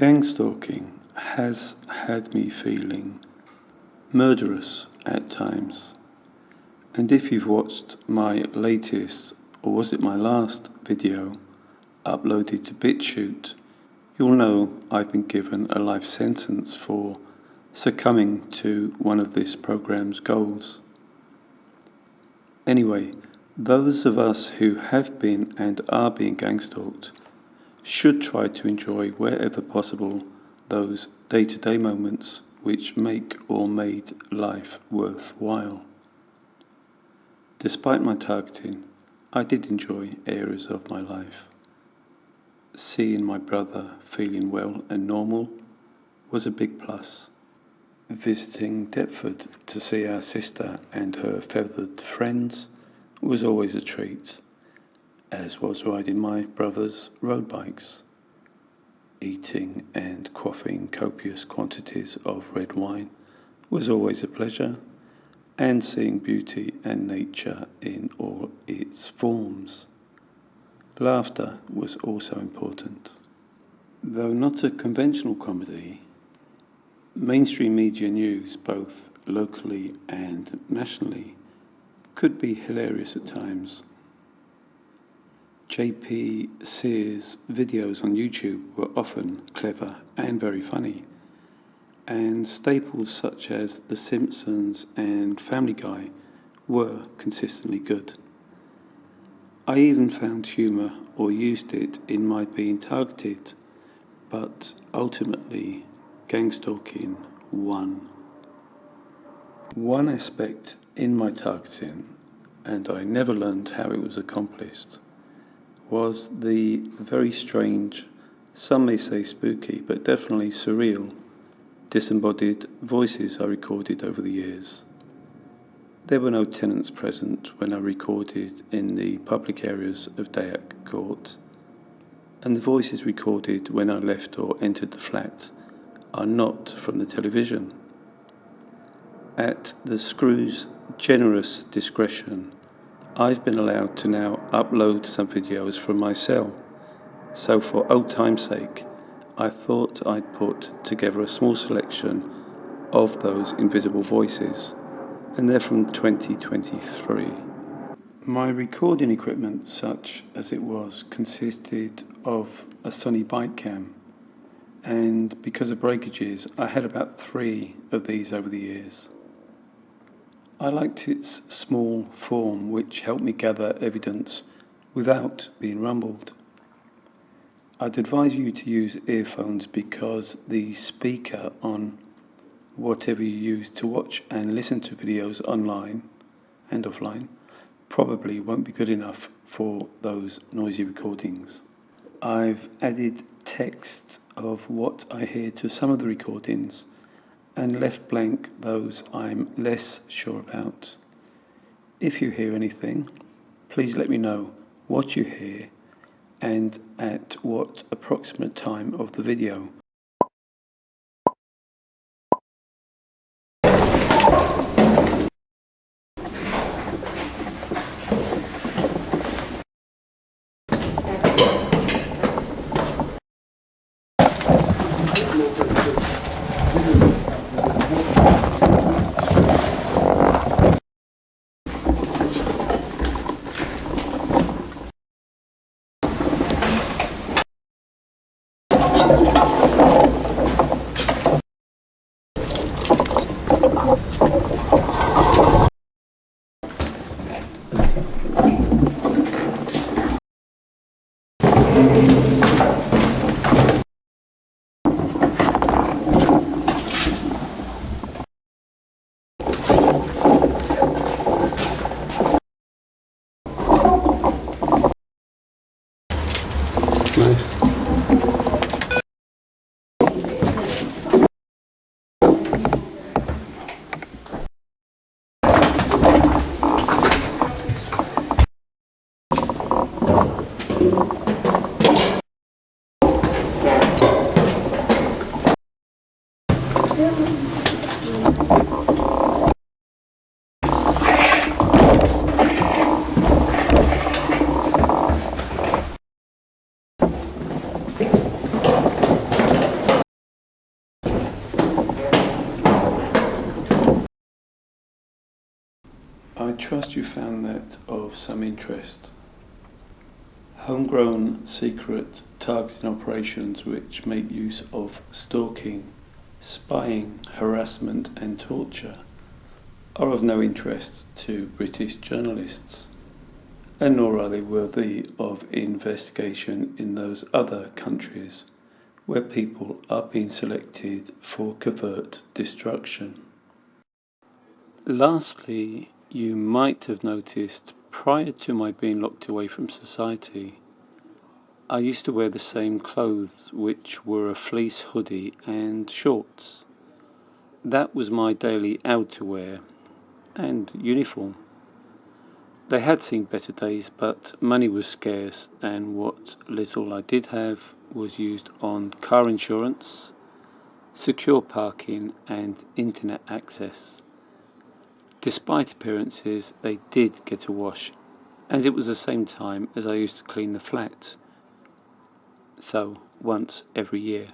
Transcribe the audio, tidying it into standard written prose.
Gang stalking has had me feeling murderous at times, and if you've watched my latest, or was it my last video, uploaded to BitChute, you'll know I've been given a life sentence for succumbing to one of this program's goals. Anyway, those of us who have been and are being gang-stalked should try to enjoy wherever possible those day-to-day moments which make or made life worthwhile. Despite my targeting, I did enjoy areas of my life. Seeing my brother feeling well and normal was a big plus. Visiting Deptford to see our sister and her feathered friends was always a treat, as was riding my brother's road bikes. Eating and quaffing copious quantities of red wine was always a pleasure, and seeing beauty and nature in all its forms. Laughter was also important. Though not a conventional comedy, mainstream media news, both locally and nationally, could be hilarious at times. JP Sears' videos on YouTube were often clever and very funny, and staples such as The Simpsons and Family Guy were consistently good. I even found humour or used it in my being targeted, but ultimately gang-stalking won. One aspect in my targeting, and I never learned how it was accomplished, was the very strange, some may say spooky, but definitely surreal, disembodied voices I recorded over the years. There were no tenants present when I recorded in the public areas of Dayak Court, and the voices recorded when I left or entered the flat are not from the television. At the Screw's generous discretion, I've been allowed to now upload some videos from my cell, so for old time's sake, I thought I'd put together a small selection of those invisible voices, and they're from 2023. My recording equipment, such as it was, consisted of a Sony bike cam, and because of breakages, I had about 3 of these over the years. I liked its small form, which helped me gather evidence without being rumbled. I'd advise you to use earphones because the speaker on whatever you use to watch and listen to videos online and offline probably won't be good enough for those noisy recordings. I've added text of what I hear to some of the recordings and left blank those I'm less sure about. If you hear anything, please let me know what you hear and at what approximate time of the video. I trust you found that of some interest. Homegrown secret targeting operations which make use of stalking, spying, harassment and torture are of no interest to British journalists, and nor are they worthy of investigation in those other countries where people are being selected for covert destruction. Lastly, you might have noticed prior to my being locked away from society, I used to wear the same clothes, which were a fleece hoodie and shorts. That was my daily outerwear and uniform. They had seen better days, but money was scarce, and what little I did have was used on car insurance, secure parking and internet access. Despite appearances, they did get a wash, and it was the same time as I used to clean the flat, so once every year.